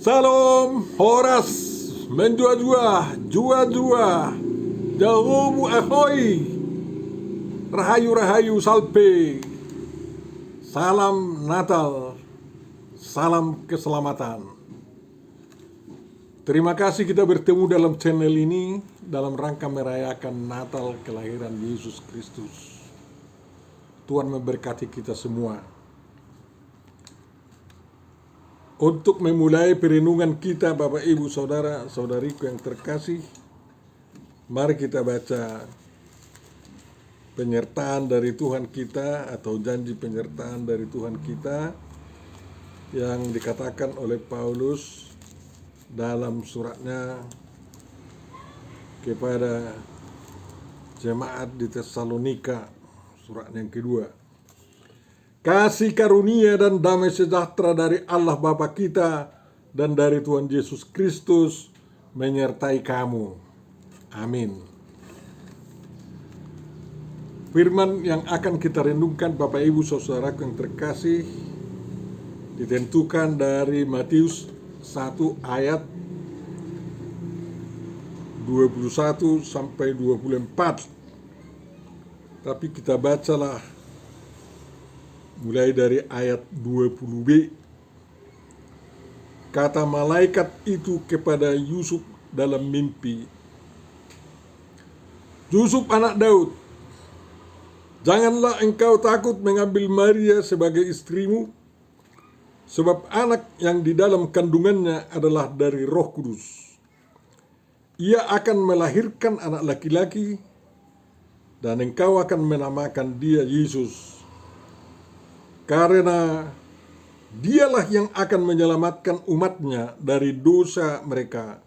Salam, horas, menjua-jua, jua-jua, jahumu ahoy, rahayu-rahayu salpe, salam Natal, salam keselamatan. Terima kasih kita bertemu dalam channel ini dalam rangka merayakan Natal kelahiran Yesus Kristus. Tuhan memberkati kita semua. Untuk memulai perenungan kita, Bapak, Ibu, Saudara, Saudariku yang terkasih, mari kita baca penyertaan dari Tuhan kita atau janji penyertaan dari Tuhan kita yang dikatakan oleh Paulus dalam suratnya kepada jemaat di Tesalonika, surat yang kedua. Kasih karunia dan damai sejahtera dari Allah Bapa kita dan dari Tuhan Yesus Kristus menyertai kamu. Amin. Firman yang akan kita renungkan, Bapak Ibu Saudaraku yang terkasih, ditentukan dari Matius 1 ayat 21 sampai 24. Tapi kita bacalah mulai dari ayat 20b. Kata malaikat itu kepada Yusuf dalam mimpi, "Yusuf anak Daud, janganlah engkau takut mengambil Maria sebagai istrimu, sebab anak yang di dalam kandungannya adalah dari Roh Kudus. Ia akan melahirkan anak laki-laki, dan engkau akan menamakan dia Yesus, karena dialah yang akan menyelamatkan umatnya dari dosa mereka.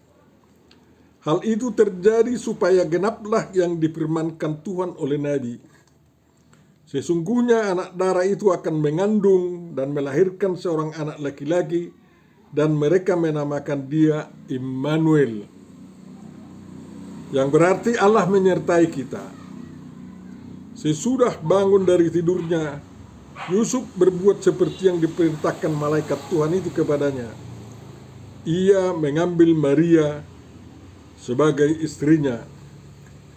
Hal itu terjadi supaya genaplah yang difirmankan Tuhan oleh Nabi. Sesungguhnya anak darah itu akan mengandung dan melahirkan seorang anak laki-laki, dan mereka menamakan dia Immanuel, yang berarti Allah menyertai kita." Sesudah bangun dari tidurnya, Yusuf berbuat seperti yang diperintahkan malaikat Tuhan itu kepadanya. Ia mengambil Maria sebagai istrinya,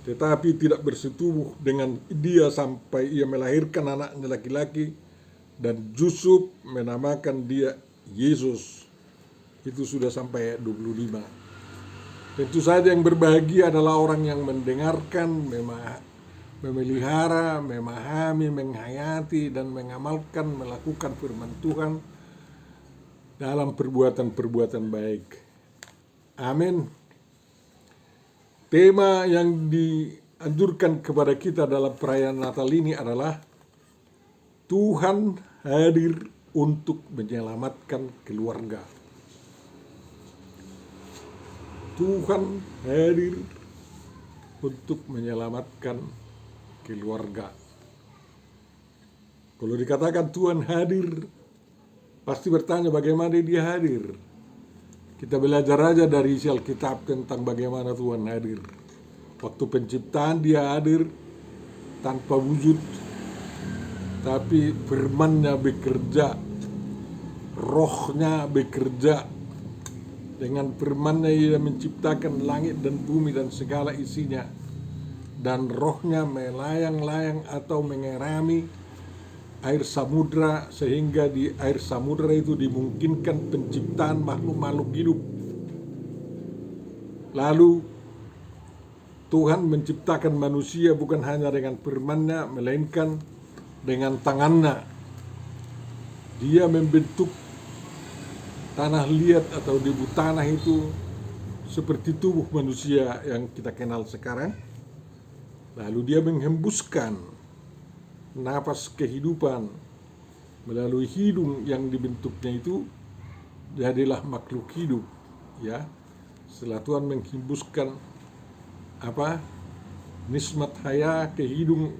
tetapi tidak bersetubuh dengan dia sampai ia melahirkan anaknya laki-laki, dan Yusuf menamakan dia Yesus. Itu sudah sampai ayat 25. Tentu saja yang berbahagia adalah orang yang mendengarkan, memelihara, memahami, menghayati, dan mengamalkan, melakukan firman Tuhan dalam perbuatan-perbuatan baik. Amin. Tema yang dianjurkan kepada kita dalam perayaan Natal ini adalah Tuhan hadir untuk menyelamatkan keluarga. Tuhan hadir untuk menyelamatkan keluarga. Kalau dikatakan Tuhan hadir, pasti bertanya bagaimana dia hadir. Kita belajar aja dari isi Alkitab tentang bagaimana Tuhan hadir. Waktu penciptaan dia hadir tanpa wujud, tapi firman-Nya bekerja, Roh-Nya bekerja. Dengan firman-Nya ia menciptakan langit dan bumi dan segala isinya, dan Roh-Nya melayang-layang atau mengerami air samudra, sehingga di air samudra itu dimungkinkan penciptaan makhluk-makhluk hidup. Lalu Tuhan menciptakan manusia bukan hanya dengan firman-Nya, melainkan dengan tangan-Nya. Dia membentuk tanah liat atau debu tanah itu seperti tubuh manusia yang kita kenal sekarang. Lalu dia menghembuskan napas kehidupan melalui hidung yang dibentuknya itu, jadilah makhluk hidup, ya. Setelah Tuhan menghembuskan nismat haya ke hidung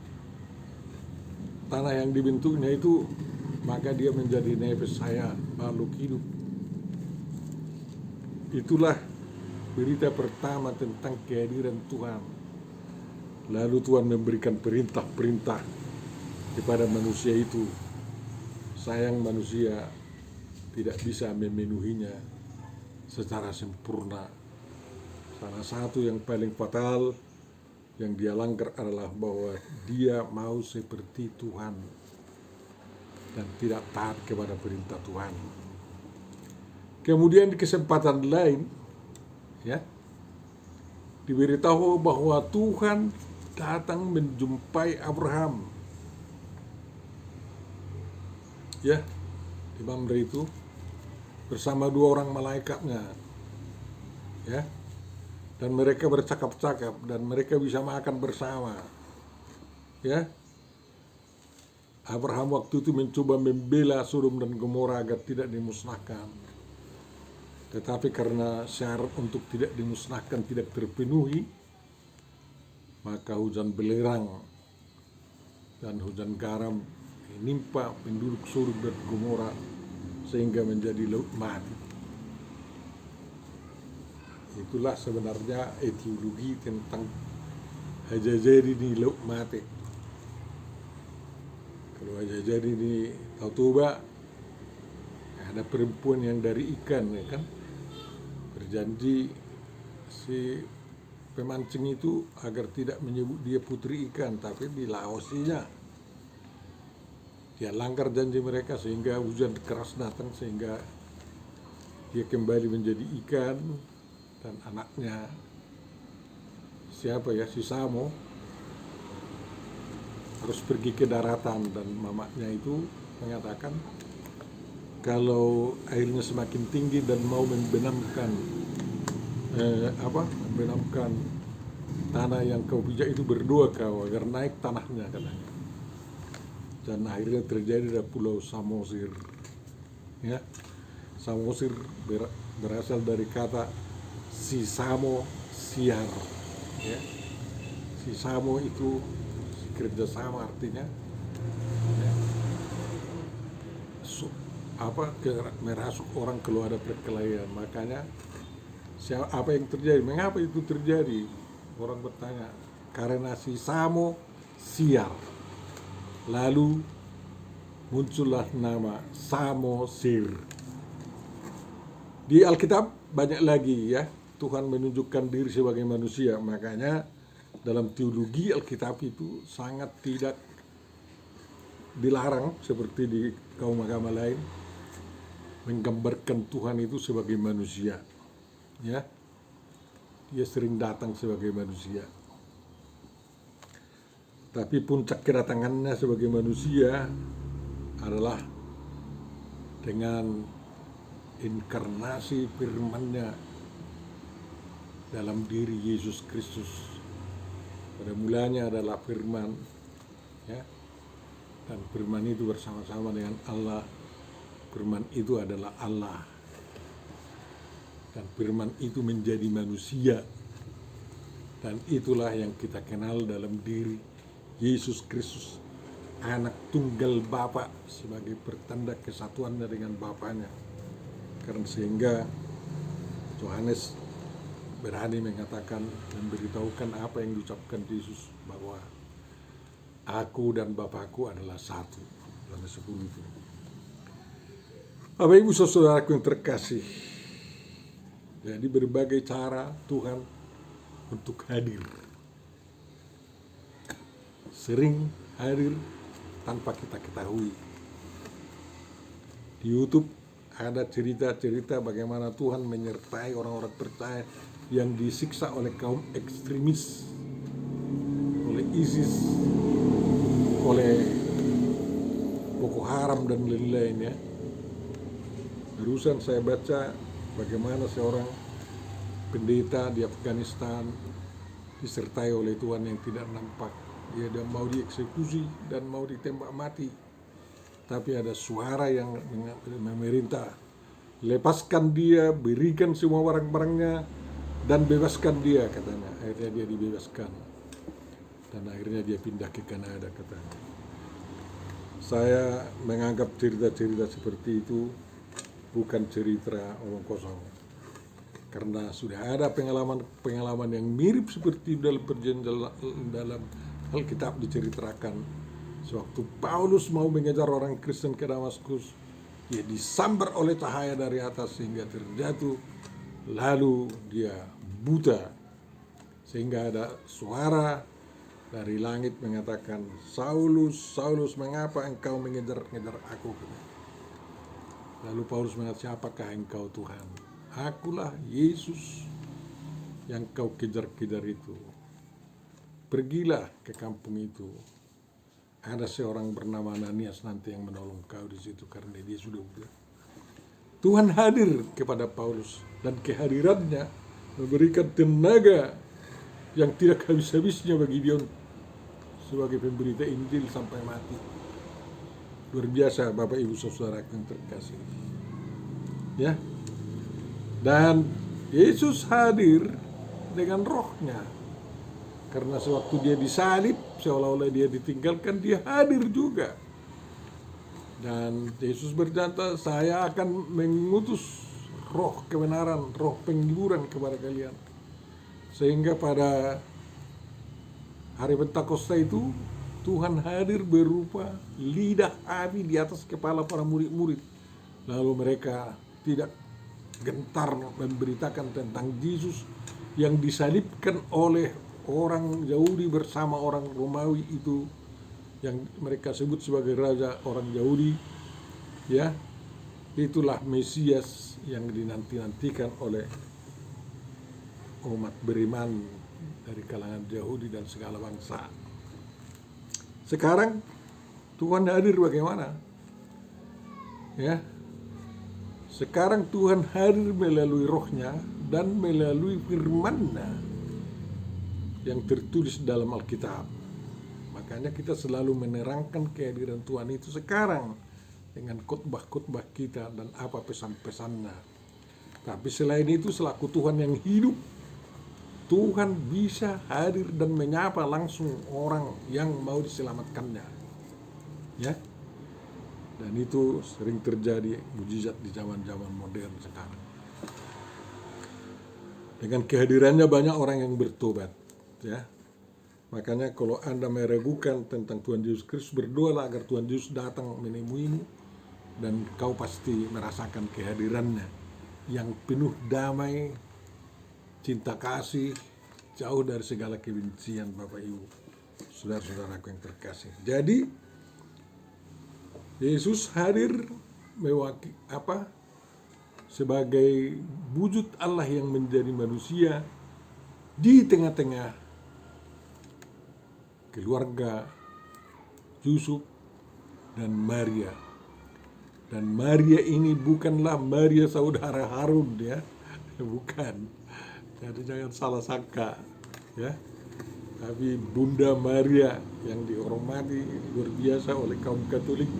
tanah yang dibentuknya itu, maka dia menjadi nefes haya, makhluk hidup. Itulah berita pertama tentang kehadiran Tuhan. Lalu Tuhan memberikan perintah-perintah kepada manusia itu. Sayang manusia tidak bisa memenuhinya. secara sempurna. Salah satu yang paling fatal yang dia langgar adalah bahwa dia mau seperti Tuhan dan tidak taat kepada perintah Tuhan. Kemudian di kesempatan lain, ya, diberitahu bahwa Tuhan datang menjumpai Abraham. Ya, di Mamre itu bersama 2 orang malaikatnya. Ya. Dan mereka bercakap-cakap dan mereka bisa makan bersama. Ya. Abraham waktu itu mencoba membela Sodom dan Gomora agar tidak dimusnahkan. Tetapi karena syarat untuk tidak dimusnahkan tidak terpenuhi, maka hujan belerang dan hujan garam menimpa penduduk Sodom dan Gomora sehingga menjadi laut mati. Itulah sebenarnya etiologi tentang Hajazari di laut mati. Kalau Hajazari di Laut Toba ada perempuan yang dari ikan, ya kan, berjanji si pemancing itu agar tidak menyebut dia putri ikan, tapi dilawasinya. Dia langgar janji mereka sehingga hujan keras datang sehingga dia kembali menjadi ikan. Dan anaknya siapa ya, si Samo harus pergi ke daratan, dan mamanya itu mengatakan kalau airnya semakin tinggi dan mau membenamkan membenamkan tanah yang kau pijak itu, berdoa kau agar naik tanahnya, katanya. Dan akhirnya terjadi di Pulau Samosir. Ya, Samosir berasal dari kata si Samo siar, ya. Si Samo itu kerjasama artinya, ya, merasuk orang kalau ada perkelahian. Makanya apa yang terjadi? Mengapa itu terjadi? Orang bertanya, karena si Samo siar. Lalu muncullah nama Samosir. Di Alkitab banyak lagi, ya, Tuhan menunjukkan diri sebagai manusia. Makanya dalam teologi Alkitab itu sangat tidak dilarang seperti di kaum agama lain menggambarkan Tuhan itu sebagai manusia. Ya, dia sering datang sebagai manusia. Tapi puncak kedatangannya sebagai manusia adalah dengan inkarnasi firman-Nya dalam diri Yesus Kristus. Pada mulanya adalah firman, ya, dan firman itu bersama-sama dengan Allah. Firman itu adalah Allah, dan firman itu menjadi manusia, dan itulah yang kita kenal dalam diri Yesus Kristus, anak tunggal Bapa, sebagai pertanda kesatuannya dengan Bapanya. Karena sehingga Yohanes berani mengatakan dan beritahukan apa yang diucapkan Yesus, bahwa aku dan Bapakku adalah satu. Yohanes 10 itu. Bapak Ibu saudaraku yang terkasih, jadi berbagai cara Tuhan untuk hadir. Sering hadir tanpa kita ketahui. Di YouTube ada cerita-cerita bagaimana Tuhan menyertai orang-orang percaya yang disiksa oleh kaum ekstremis, oleh ISIS, oleh Boko Haram dan lain-lainnya. Barusan saya baca bagaimana seorang pendeta di Afghanistan disertai oleh Tuhan yang tidak nampak. Dia mau dieksekusi dan mau ditembak mati. Tapi ada suara yang memerintah, lepaskan dia, berikan semua barang-barangnya, dan bebaskan dia, katanya. Akhirnya dia dibebaskan. Dan akhirnya dia pindah ke Kanada, katanya. Saya menganggap cerita-cerita seperti itu bukan cerita omong kosong. Karena sudah ada pengalaman yang mirip seperti dalam perjanjian dalam Alkitab diceritakan. Sewaktu Paulus mau mengejar orang Kristen ke Damaskus, dia disambar oleh cahaya dari atas sehingga terjatuh lalu dia buta, sehingga ada suara dari langit mengatakan, Saulus, Saulus, mengapa engkau mengejar-ngejar aku? Lalu Paulus mengatakan, siapakah engkau Tuhan? Akulah Yesus yang kau kejar-kejar itu. Pergilah ke kampung itu. Ada seorang bernama Ananias nanti yang menolong kau di situ karena dia sudah buta. Tuhan hadir kepada Paulus dan kehadirannya memberikan tenaga yang tidak habis-habisnya bagi dia sebagai pemberita Injil sampai mati. Luar biasa Bapak Ibu Saudara yang terkasih. Ya. Dan Yesus hadir dengan rohnya. Karena sewaktu dia disalib, seolah-olah dia ditinggalkan, dia hadir juga. Dan Yesus berkata, saya akan mengutus roh kebenaran, roh penghiburan kepada kalian. Sehingga pada hari Pentakosta itu, Tuhan hadir berupa lidah api di atas kepala para murid-murid. Lalu mereka tidak gentar memberitakan tentang Yesus yang disalibkan oleh orang Yahudi bersama orang Romawi itu, yang mereka sebut sebagai raja orang Yahudi, ya. Itulah Mesias yang dinanti-nantikan oleh umat beriman dari kalangan Yahudi dan segala bangsa. Sekarang Tuhan hadir bagaimana? Ya. Sekarang Tuhan hadir melalui rohnya dan melalui firman-Nya yang tertulis dalam Alkitab. Makanya kita selalu menerangkan kehadiran Tuhan itu sekarang dengan khotbah-khotbah kita dan apa pesan-pesannya. Tapi selain itu, selaku Tuhan yang hidup, Tuhan bisa hadir dan menyapa langsung orang yang mau diselamatkannya. Ya. Dan itu sering terjadi mujizat di zaman-zaman modern sekarang. Dengan kehadirannya banyak orang yang bertobat. Ya, makanya kalau Anda meragukan tentang Tuhan Yesus Kristus, berdoalah agar Tuhan Yesus datang menemuimu dan kau pasti merasakan kehadirannya yang penuh damai, cinta kasih, jauh dari segala kebencian. Bapak Ibu, saudara-saudaraku yang terkasih. Jadi Yesus hadir sebagai wujud Allah yang menjadi manusia di tengah-tengah keluarga Yusuf dan Maria. Dan Maria ini bukanlah Maria saudara Harun, ya. Bukan. Jadi jangan salah sangka, ya. Tapi Bunda Maria yang dihormati luar biasa oleh kaum Katolik.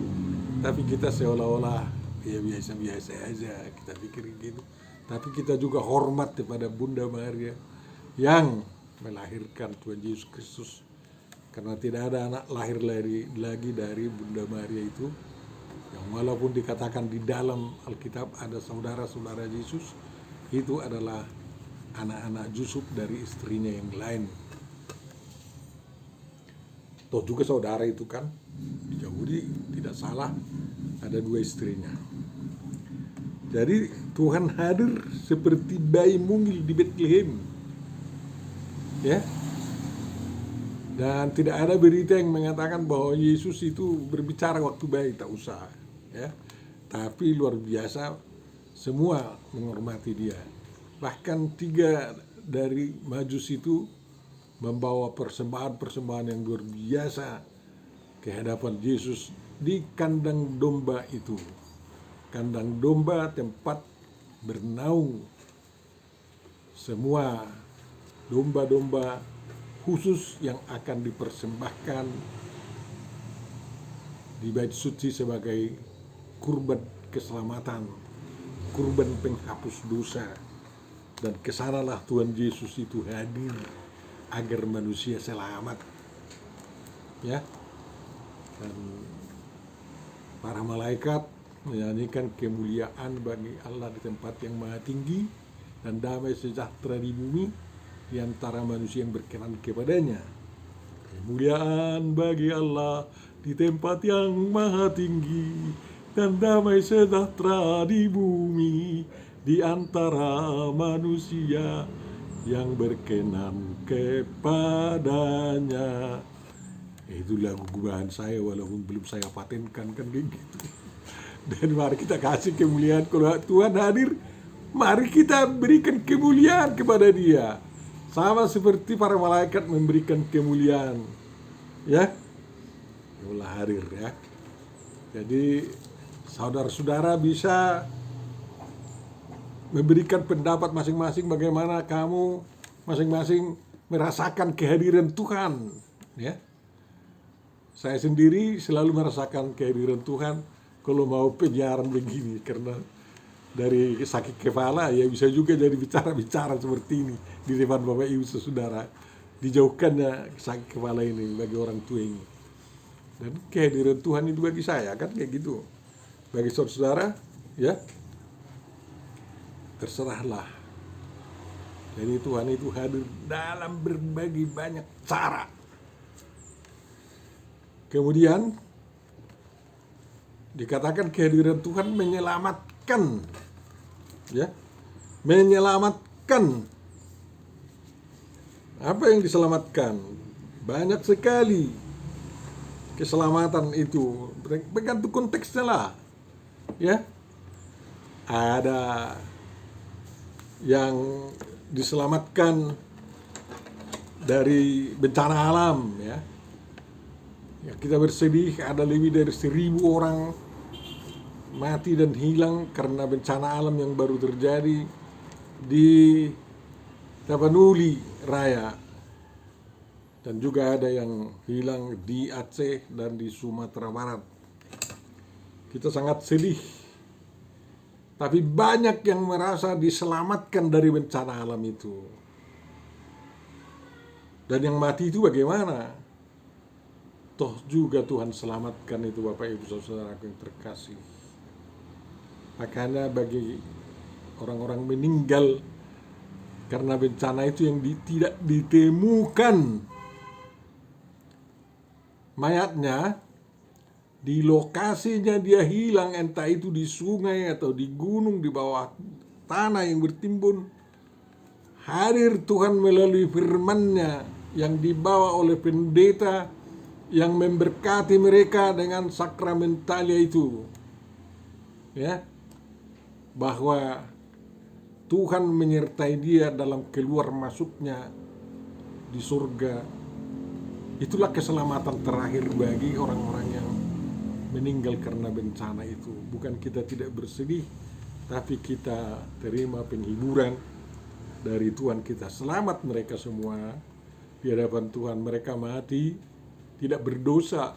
Tapi kita seolah-olah ya biasa-biasa aja, kita pikir gitu. Tapi kita juga hormat kepada Bunda Maria yang melahirkan Tuhan Yesus Kristus. Karena tidak ada anak lahir lagi dari Bunda Maria itu, yang walaupun dikatakan di dalam Alkitab ada saudara-saudara Yesus, itu adalah anak-anak Yusuf dari istrinya yang lain. Toh juga saudara itu kan di Yahudi tidak salah, ada 2 istrinya. Jadi Tuhan hadir seperti bayi mungil di Bethlehem, ya. Dan tidak ada berita yang mengatakan bahwa Yesus itu berbicara waktu bayi, tak usah, ya. Tapi luar biasa, semua menghormati dia. Bahkan 3 dari Majus itu membawa persembahan-persembahan yang luar biasa ke hadapan Yesus di kandang domba itu. Kandang domba tempat bernaung semua domba-domba khusus yang akan dipersembahkan di Bait Suci sebagai kurban keselamatan, kurban penghapus dosa. Dan kesanalah Tuhan Yesus itu hadir agar manusia selamat, ya. Dan para malaikat menyanyikan kemuliaan bagi Allah di tempat yang maha tinggi dan damai sejahtera di bumi di antara manusia yang berkenan kepadanya. Kemuliaan bagi Allah di tempat yang maha tinggi dan damai sejahtera di bumi di antara manusia yang berkenan kepadanya. Itu lagu gubahan saya walaupun belum saya patenkan kan kayak gitu. Dan mari kita kasih kemuliaan kalau Tuhan hadir, mari kita berikan kemuliaan kepada Dia. Sama seperti para malaikat memberikan kemuliaan. Ya. Allah hadir ya. Jadi saudara-saudara bisa memberikan pendapat masing-masing bagaimana kamu masing-masing merasakan kehadiran Tuhan, ya. Saya sendiri selalu merasakan kehadiran Tuhan kalau mau penyiaran begini, karena dari sakit kepala ya bisa juga jadi bicara-bicara seperti ini di depan Bapak Ibu saudara. Dijauhkannya sakit kepala ini bagi orang tua ini. Dan kehadiran Tuhan itu bagi saya kan kayak gitu. Bagi saudara, ya terserahlah. Jadi Tuhan itu hadir dalam berbagai banyak cara. Kemudian dikatakan kehadiran Tuhan menyelamatkan, ya, menyelamatkan. Apa yang diselamatkan? Banyak sekali keselamatan itu, bergantung konteksnya lah, ya. Ada yang diselamatkan dari bencana alam, ya. Ya, kita bersedih ada lebih dari 1.000 orang mati dan hilang karena bencana alam yang baru terjadi di Tapanuli Raya, dan juga ada yang hilang di Aceh dan di Sumatera Barat. Kita sangat sedih, tapi banyak yang merasa diselamatkan dari bencana alam itu. Dan yang mati itu bagaimana? Toh juga Tuhan selamatkan itu Bapak Ibu Saudara yang terkasih. Makanya bagi orang-orang meninggal karena bencana itu yang tidak ditemukan mayatnya, di lokasinya dia hilang, entah itu di sungai atau di gunung, di bawah tanah yang bertimbun, hadir Tuhan melalui firman-Nya yang dibawa oleh pendeta yang memberkati mereka dengan sakramentalia itu, ya, bahwa Tuhan menyertai dia dalam keluar masuknya di surga. Itulah keselamatan terakhir bagi orang-orang yang meninggal karena bencana itu. Bukan kita tidak bersedih, tapi kita terima penghiburan dari Tuhan kita. Selamat mereka semua di hadapan Tuhan. Mereka mati tidak berdosa.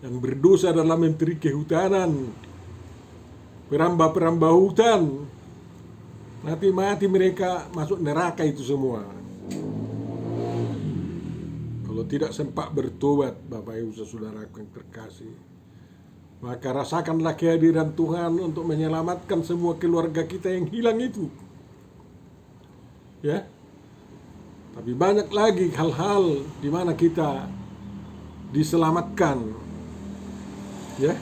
Yang berdosa adalah menteri kehutanan, perambah-perambah hutan. Mati mereka masuk neraka itu semua. Kalau tidak sempat bertobat, Bapak Ibu Saudara yang terkasih, maka rasakanlah kehadiran Tuhan untuk menyelamatkan semua keluarga kita yang hilang itu. Ya. Tapi banyak lagi hal-hal di mana kita diselamatkan, ya.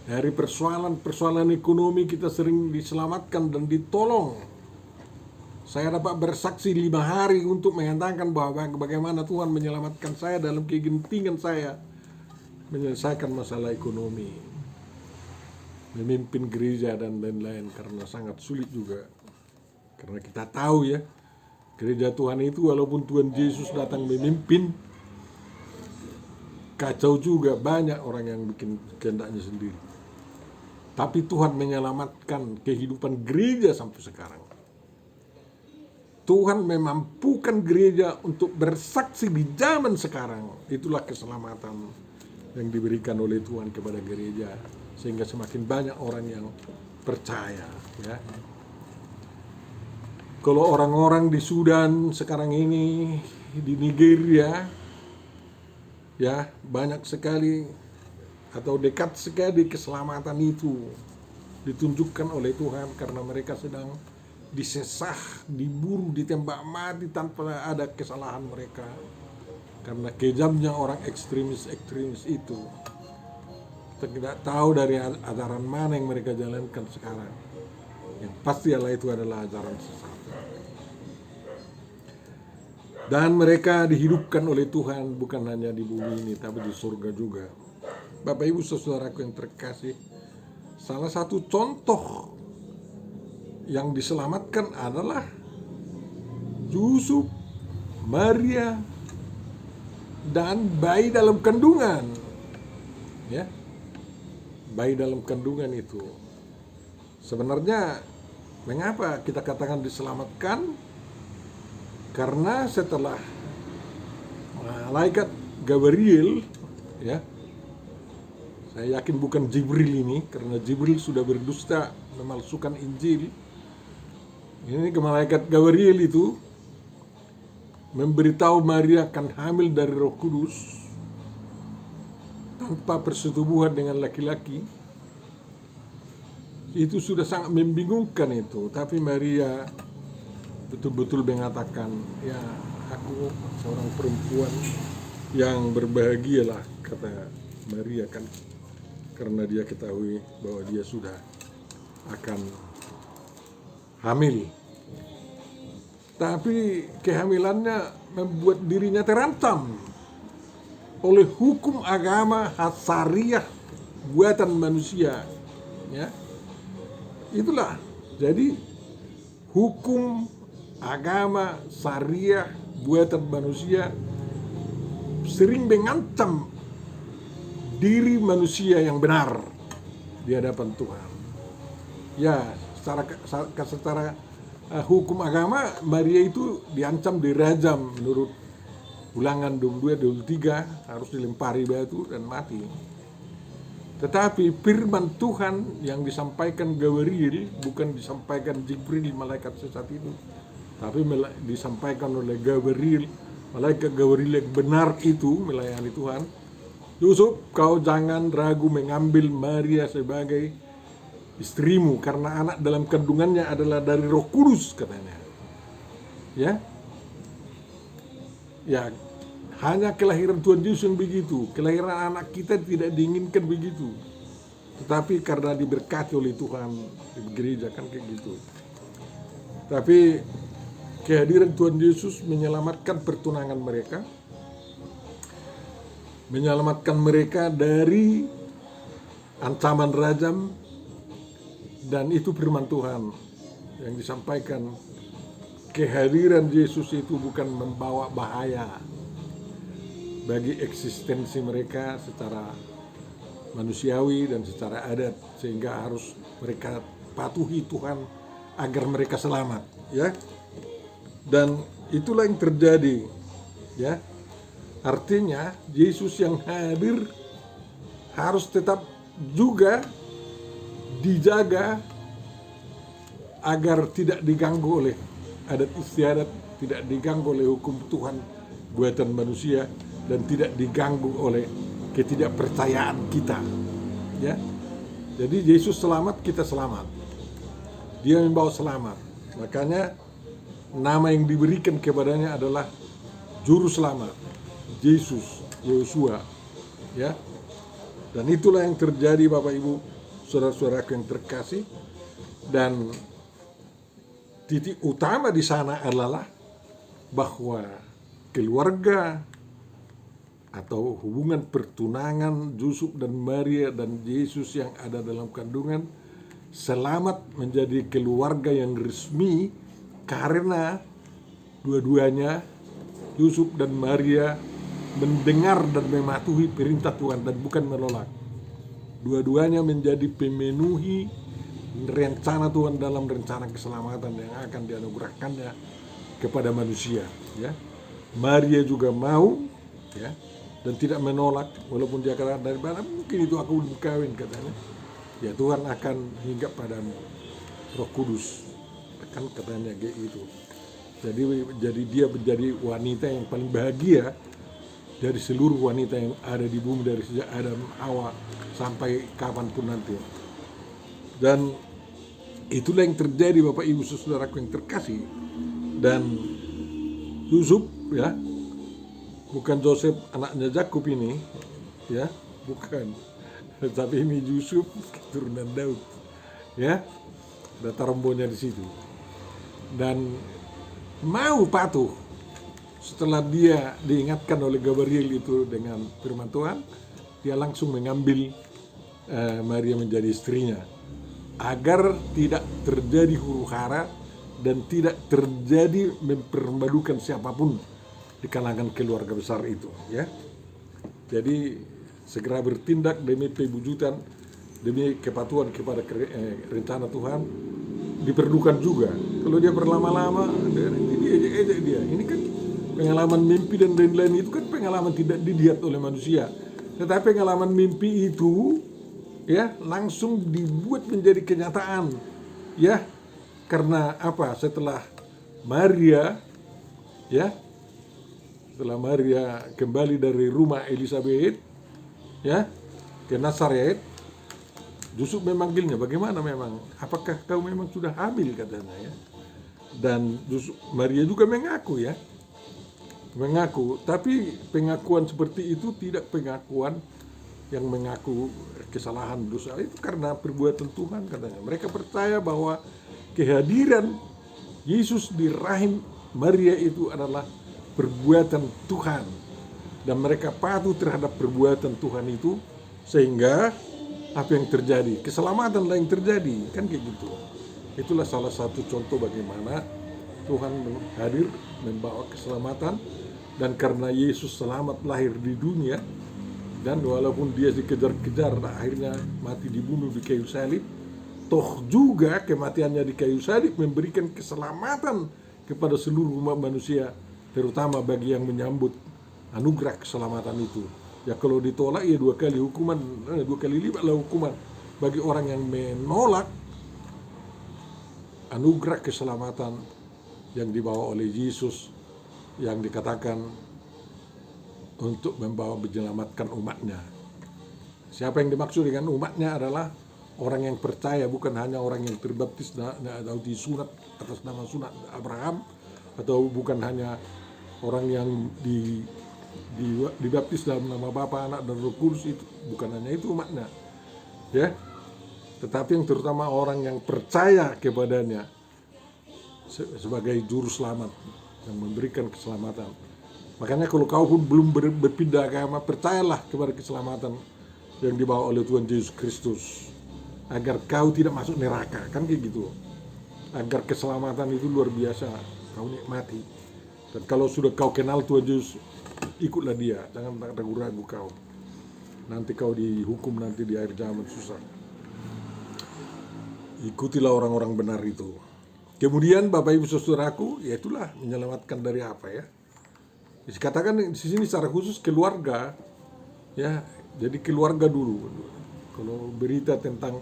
Dari persoalan ekonomi kita sering diselamatkan dan ditolong. Saya dapat bersaksi 5 hari untuk mengatakan bahwa bagaimana Tuhan menyelamatkan saya dalam kegentingan saya menyelesaikan masalah ekonomi, memimpin gereja dan lain-lain, karena sangat sulit juga. Karena kita tahu ya, gereja Tuhan itu walaupun Tuhan Yesus datang memimpin, kacau juga, banyak orang yang bikin kehendaknya sendiri. Tapi Tuhan menyelamatkan kehidupan gereja sampai sekarang. Tuhan memampukan gereja untuk bersaksi di zaman sekarang. Itulah keselamatan yang diberikan oleh Tuhan kepada gereja, sehingga semakin banyak orang yang percaya, ya. Kalau orang-orang di Sudan sekarang ini, di Nigeria, ya, banyak sekali atau dekat sekali keselamatan itu ditunjukkan oleh Tuhan karena mereka sedang disesah, diburu, ditembak mati tanpa ada kesalahan mereka, karena kejamnya orang ekstremis itu. tidak tahu dari ajaran mana yang mereka jalankan sekarang. Yang pasti Allah itu adalah ajaran sesat. Dan mereka dihidupkan oleh Tuhan bukan hanya di bumi ini, tapi di surga juga. Bapak Ibu saudaraku yang terkasih, salah satu contoh yang diselamatkan adalah Yusuf, Maria, dan bayi dalam kandungan. Ya, bayi dalam kandungan itu. Sebenarnya mengapa kita katakan diselamatkan? Karena setelah malaikat Gabriel, ya, saya yakin bukan Jibril ini, karena Jibril sudah berdusta memalsukan Injil. Ini malaikat Gabriel itu memberitahu Maria akan hamil dari Roh Kudus tanpa persetubuhan dengan laki-laki. Itu sudah sangat membingungkan itu, tapi Maria betul-betul mengatakan, ya, aku seorang perempuan yang berbahagialah, kata Maria kan, karena dia ketahui bahwa dia sudah akan hamil. Tapi kehamilannya membuat dirinya terancam oleh hukum agama syariah buatan manusia. Ya, itulah. Jadi hukum agama syariah buatan manusia sering mengancam diri manusia yang benar di hadapan Tuhan. Ya, secara hukum agama Maria itu diancam dirajam menurut Ulangan 22-23, harus dilempari batu dan mati. Tetapi firman Tuhan yang disampaikan Gabriel, bukan disampaikan Jibril malaikat sesat itu, tapi disampaikan oleh Gabriel, malaikat Gabriel yang benar itu melayani Tuhan. Yusuf, kau jangan ragu mengambil Maria sebagai istrimu, karena anak dalam kandungannya adalah dari Roh Kudus, katanya. Ya, hanya kelahiran Tuhan Yesus yang begitu. Kelahiran anak kita tidak diinginkan begitu, tetapi karena diberkati oleh Tuhan di gereja kan kayak gitu. Tapi kehadiran Tuhan Yesus menyelamatkan pertunangan mereka, menyelamatkan mereka dari ancaman rajam, dan itu firman Tuhan yang disampaikan. Kehadiran Yesus itu bukan membawa bahaya bagi eksistensi mereka secara manusiawi dan secara adat, sehingga harus mereka patuhi Tuhan agar mereka selamat, ya. Dan itulah yang terjadi, ya. Artinya Yesus yang hadir harus tetap juga dijaga agar tidak diganggu oleh adat istiadat, tidak diganggu oleh hukum Tuhan buatan manusia, dan tidak diganggu oleh ketidakpercayaan kita, ya. Jadi Yesus selamat, kita selamat. Dia membawa selamat. Makanya nama yang diberikan kepadanya adalah Juru Selamat, Yesus, Yosua, ya. Dan itulah yang terjadi, Bapak Ibu, saudara-saudaraku yang terkasih. Dan titik utama di sana adalah bahwa keluarga atau hubungan pertunangan Yusuf dan Maria dan Yesus yang ada dalam kandungan selamat menjadi keluarga yang resmi, karena dua-duanya, Yusuf dan Maria, mendengar dan mematuhi perintah Tuhan dan bukan menolak. Dua-duanya menjadi pemenuhi rencana Tuhan dalam rencana keselamatan yang akan dianugerahkannya kepada manusia, ya. Maria juga mau, ya, dan tidak menolak, walaupun dia katakan dari mana mungkin itu aku belum kawin, katanya. Ya, Tuhan akan hinggap padamu, Roh Kudus, kan katanya kayak gitu. Jadi dia menjadi wanita yang paling bahagia dari seluruh wanita yang ada di bumi, dari sejak Adam, Hawa sampai kapanpun nanti. Dan itulah yang terjadi, Bapak Ibu saudaraku yang terkasih. Dan Yusuf, ya, bukan Joseph anaknya Yakub ini, ya, bukan. Tapi ini Yusuf keturunan Daud, ya, ada tarombonya di situ. Dan mau patuh setelah dia diingatkan oleh Gabriel itu dengan firman Tuhan, dia langsung mengambil Maria menjadi istrinya agar tidak terjadi huru-hara dan tidak terjadi mempermalukan siapapun di kalangan keluarga besar itu, ya. Jadi segera bertindak demi pewujudan, demi kepatuhan kepada rencana Tuhan diperlukan juga. Kalau dia berlama-lama, dia ejek dia. Ini kan pengalaman mimpi dan lain-lain itu kan pengalaman tidak dilihat oleh manusia. Tetapi pengalaman mimpi itu, ya, langsung dibuat menjadi kenyataan, ya. Karena apa? Setelah Maria, ya, setelah Maria kembali dari rumah Elizabeth, ya, ke Nazaret, Yusuf memanggilnya. Bagaimana memang? Apakah kau memang sudah hamil, katanya, ya. Dan Maria juga mengaku, ya, mengaku. Tapi pengakuan seperti itu tidak pengakuan yang mengaku kesalahan dosa, itu karena perbuatan Tuhan, katanya. Mereka percaya bahwa kehadiran Yesus di rahim Maria itu adalah perbuatan Tuhan, dan mereka patuh terhadap perbuatan Tuhan itu, sehingga apa yang terjadi, keselamatan lah yang terjadi, kan kayak gitu. Itulah salah satu contoh bagaimana Tuhan hadir membawa keselamatan. Dan karena Yesus selamat lahir di dunia, dan walaupun dia dikejar-kejar akhirnya mati dibunuh di kayu salib, toh juga kematiannya di kayu salib memberikan keselamatan kepada seluruh umat manusia, terutama bagi yang menyambut anugerah keselamatan itu. Ya kalau ditolak ya dua kali lipatlah hukuman bagi orang yang menolak anugerah keselamatan yang dibawa oleh Yesus, yang dikatakan untuk membawa menyelamatkan umatnya. Siapa yang dimaksud dengan umatnya adalah orang yang percaya, bukan hanya orang yang terbaptis atau disunat atas nama sunat Abraham, atau bukan hanya orang yang dibaptis dalam nama Bapa, Anak, dan Roh Kudus. Itu bukan hanya itu umatnya, ya, tetapi yang terutama orang yang percaya kepadanya sebagai juru selamat yang memberikan keselamatan. Makanya kalau kau pun belum berpindah agama, percayalah kepada keselamatan yang dibawa oleh Tuhan Yesus Kristus, agar kau tidak masuk neraka, kan kayak gitu. Agar keselamatan itu luar biasa kau nikmati. Dan kalau sudah kau kenal Tuhan Yesus, ikutlah dia, jangan ragu-ragu kau. Nanti kau dihukum nanti di akhir zaman susah. Ikutilah orang-orang benar itu. Kemudian Bapak Ibu Saudaraku, ya itulah menyelamatkan dari apa, ya. Dikatakan di sini secara khusus keluarga, ya. Jadi keluarga dulu. Kalau berita tentang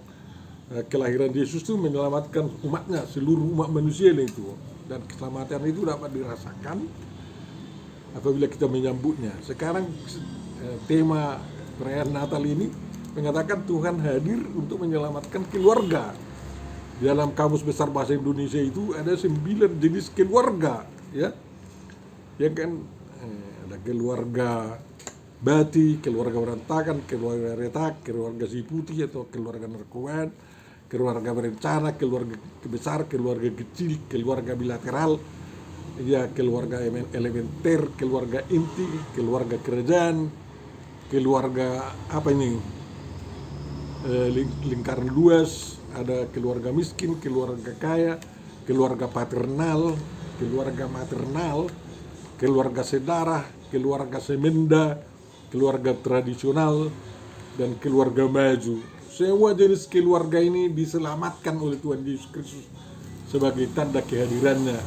kelahiran Yesus itu menyelamatkan umatnya, seluruh umat manusia itu. Dan keselamatan itu dapat dirasakan apabila kita menyambutnya. Sekarang tema perayaan Natal ini mengatakan Tuhan hadir untuk menyelamatkan keluarga. Di dalam Kamus Besar Bahasa Indonesia itu ada 9 jenis keluarga, ya. Ya kan, ada keluarga bati, keluarga berantakan, keluarga retak, keluarga si putih atau keluarga narkoban, keluarga berencana, keluarga besar, keluarga kecil, keluarga bilateral, ya, keluarga elementer, keluarga inti, keluarga kerajaan, keluarga apa ini, lingkaran luas, ada keluarga miskin, keluarga kaya, keluarga paternal, keluarga maternal, keluarga sedarah, keluarga semenda, keluarga tradisional, dan keluarga maju. Semua jenis keluarga ini diselamatkan oleh Tuhan Yesus Kristus sebagai tanda kehadirannya,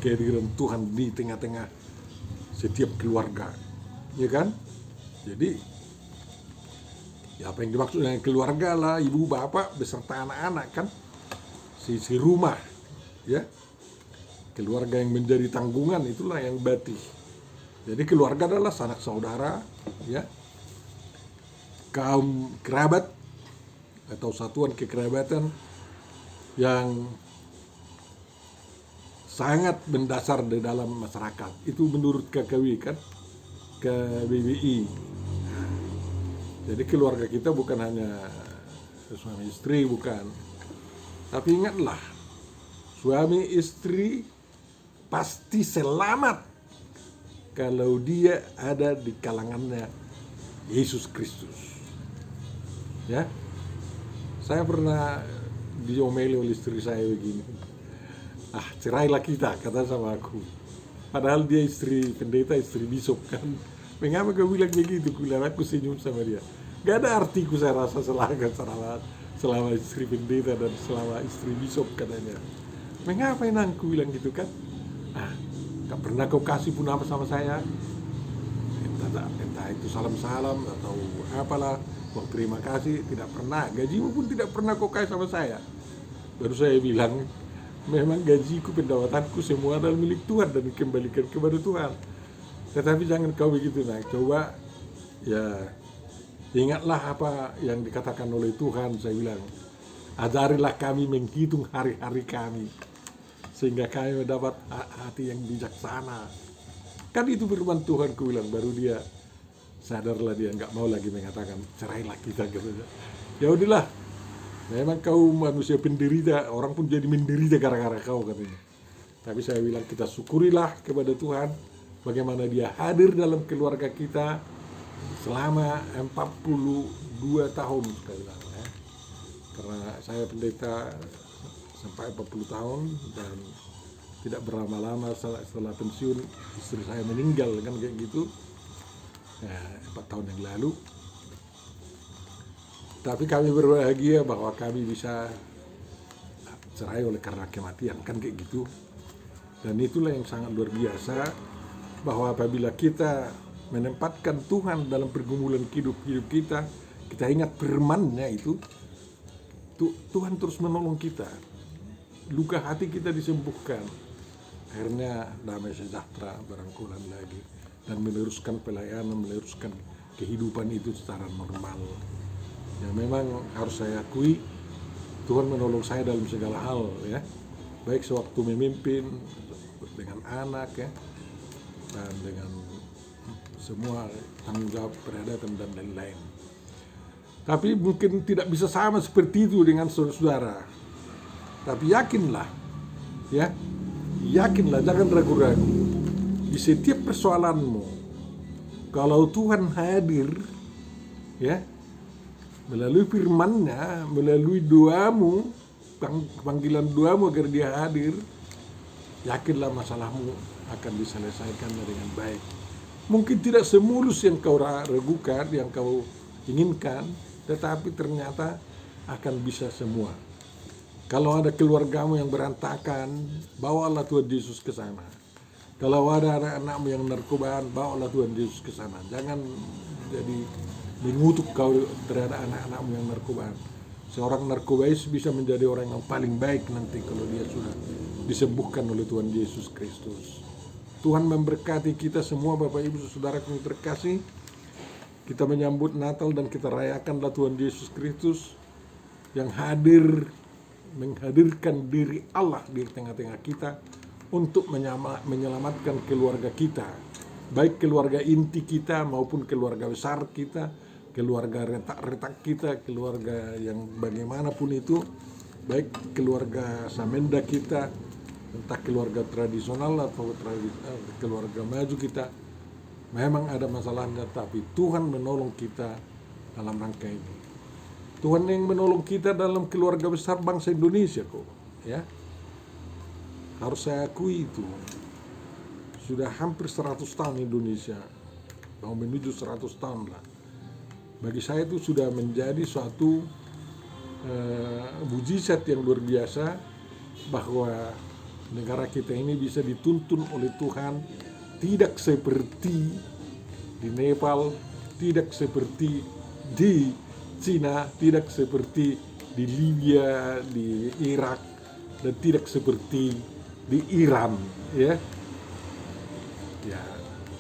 kehadiran Tuhan di tengah-tengah setiap keluarga, ya kan? Jadi ya apa yang dimaksud dengan keluarga lah ibu bapak beserta anak-anak, kan, si rumah, ya. Keluarga yang menjadi tanggungan itulah yang bati. Jadi keluarga adalah sanak saudara, ya, kaum kerabat atau satuan kekerabatan yang sangat mendasar di dalam masyarakat. Itu menurut KKW, kan, KBBI. Jadi keluarga kita bukan hanya suami istri, bukan. Tapi ingatlah, suami istri pasti selamat kalau dia ada di kalangannya Yesus Kristus. Ya, saya pernah diomeli oleh istri saya begini, cerailah kita, kata sama aku. Padahal dia istri pendeta, istri bisop kan. Mengapa kau bilang begitu? Kubilang, aku senyum sama dia. Gak ada artiku saya rasa selama istri pendeta dan selama istri bisop katanya. Mengapa enang ku bilang gitu kan? Gak pernah kau kasih pun apa sama saya. Entah itu salam-salam atau apalah, terima kasih, tidak pernah. Gajimu pun tidak pernah kau kasih sama saya. Baru saya bilang, memang gajiku, pendapatanku semua adalah milik Tuhan dan dikembalikan kepada Tuhan. Tetapi jangan kau begitu, coba ya ingatlah apa yang dikatakan oleh Tuhan. Saya bilang, ajarilah kami menghitung hari-hari kami sehingga kami mendapat hati yang bijaksana. Kan itu firman Tuhan, ku bilang. Baru dia sadarlah, dia nggak mau lagi mengatakan cerailah kita gitu. Ya udahlah, memang kau manusia penderita, orang pun jadi menderita gara-gara kau katanya. Tapi saya bilang, kita syukurilah kepada Tuhan bagaimana dia hadir dalam keluarga kita selama 42 tahun sekali lagi, ya. Karena saya pendeta sampai 40 tahun dan tidak berlama-lama setelah pensiun istri saya meninggal kan kayak gitu, 4 tahun yang lalu. Tapi kami berbahagia bahwa kami bisa cerai oleh karena kematian kan kayak gitu. Dan itulah yang sangat luar biasa, bahwa apabila kita menempatkan Tuhan dalam pergumulan hidup kita, kita ingat firman-Nya itu, Tuhan terus menolong kita. Luka hati kita disembuhkan. Akhirnya damai sejahtera berangkulan lagi dan meneruskan pelayanan, meneruskan kehidupan itu secara normal. Ya memang harus saya akui, Tuhan menolong saya dalam segala hal, ya. Baik sewaktu memimpin dengan anak, ya, dan dengan semua tanggung jawab peradaban dan lain-lain. Tapi mungkin tidak bisa sama seperti itu dengan saudara-saudara. Tapi yakinlah, ya, yakinlah, jangan ragu-ragu. Di setiap persoalanmu, kalau Tuhan hadir, ya, melalui firman-Nya, melalui doamu, panggilan doamu agar dia hadir, yakinlah masalahmu akan diselesaikan dengan baik. Mungkin tidak semulus yang kau ragukan, yang kau inginkan, tetapi ternyata akan bisa semua. Kalau ada keluargamu yang berantakan, bawalah Tuhan Yesus ke sana. Kalau ada anak-anakmu yang narkobaan, bawalah Tuhan Yesus ke sana. Jangan jadi mengutuk kau terhadap anak-anakmu yang narkobaan. Seorang narkobais bisa menjadi orang yang paling baik nanti kalau dia sudah disembuhkan oleh Tuhan Yesus Kristus. Tuhan memberkati kita semua, Bapak Ibu Saudara yang terkasih. Kita menyambut Natal dan kita rayakanlah Tuhan Yesus Kristus yang menghadirkan diri Allah di tengah-tengah kita untuk menyelamatkan keluarga kita, baik keluarga inti kita maupun keluarga besar kita, keluarga retak-retak kita, keluarga yang bagaimanapun itu, baik keluarga Samenda kita, entah keluarga tradisional atau keluarga maju kita. Memang ada masalahnya, tapi Tuhan menolong kita dalam rangka ini. Tuhan yang menolong kita dalam keluarga besar bangsa Indonesia kok, ya. Harus saya akui itu. Sudah hampir 100 tahun Indonesia, mau menuju 100 tahun lah. Bagi saya itu sudah menjadi suatu mujizat yang luar biasa bahwa negara kita ini bisa dituntun oleh Tuhan, tidak seperti di Nepal, tidak seperti di Cina, tidak seperti di Libya, di Irak, dan tidak seperti di Iran, ya. Ya,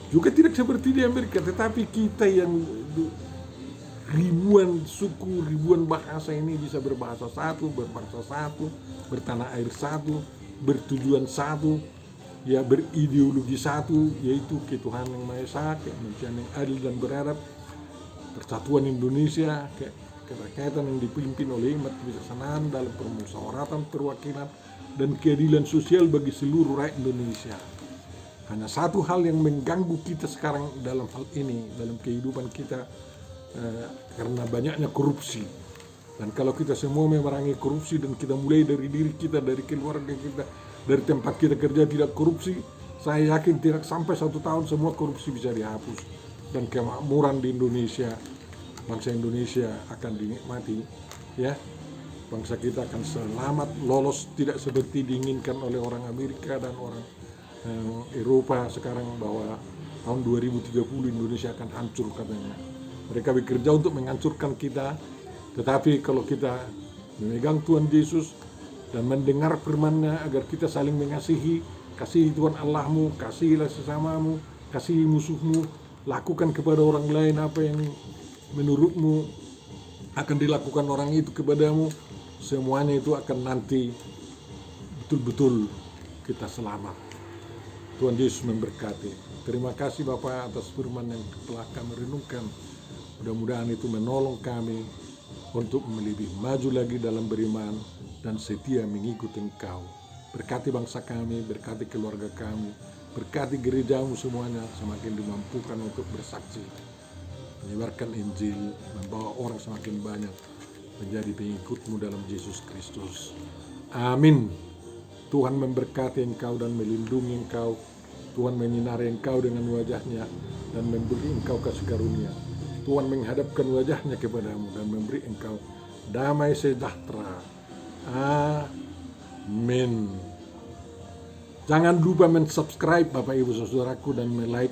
juga tidak seperti di Amerika, tetapi kita yang ribuan suku, ribuan bahasa ini bisa berbahasa satu, berbangsa satu, bertanah air satu, bertujuan satu, ya, berideologi satu, yaitu ketuhanan yang Maha Esa, kemanusiaan yang adil dan beradab, Persatuan Indonesia, kerakyatan yang dipimpin oleh umat kebijaksanaan dalam permusyawaratan perwakilan dan keadilan sosial bagi seluruh rakyat Indonesia. Hanya satu hal yang mengganggu kita sekarang dalam hal ini, dalam kehidupan kita, karena banyaknya korupsi. Dan kalau kita semua memerangi korupsi dan kita mulai dari diri kita, dari keluarga kita, dari tempat kita kerja tidak korupsi, saya yakin tidak sampai 1 tahun semua korupsi bisa dihapus. Dan kemakmuran di Indonesia, bangsa Indonesia akan dinikmati, ya. Bangsa kita akan selamat, lolos, tidak seperti diinginkan oleh orang Amerika dan orang Eropa sekarang, bahwa tahun 2030 Indonesia akan hancur katanya. Mereka bekerja untuk menghancurkan kita, tetapi kalau kita memegang Tuhan Yesus dan mendengar firman-Nya agar kita saling mengasihi, kasihi Tuhan Allahmu, kasihilah sesamamu, kasihi musuhmu, lakukan kepada orang lain apa yang menurutmu akan dilakukan orang itu kepadamu, semuanya itu akan nanti betul-betul kita selamat. Tuhan Yesus memberkati. Terima kasih Bapak atas firman yang telah kami renungkan. Mudah-mudahan itu menolong kami untuk lebih maju lagi dalam beriman dan setia mengikuti Engkau. Berkati bangsa kami, berkati keluarga kami, berkati gerejamu semuanya, semakin dimampukan untuk bersaksi, menyebarkan Injil, membawa orang semakin banyak menjadi pengikutmu dalam Yesus Kristus. Amin. Tuhan memberkati engkau dan melindungi engkau. Tuhan menyinari engkau dengan wajah-Nya dan memberi engkau kasih karunia. Tuhan menghadapkan wajah-Nya kepadamu dan memberi engkau damai sejahtera. Amin. Jangan lupa mensubscribe Bapak Ibu Saudaraku dan like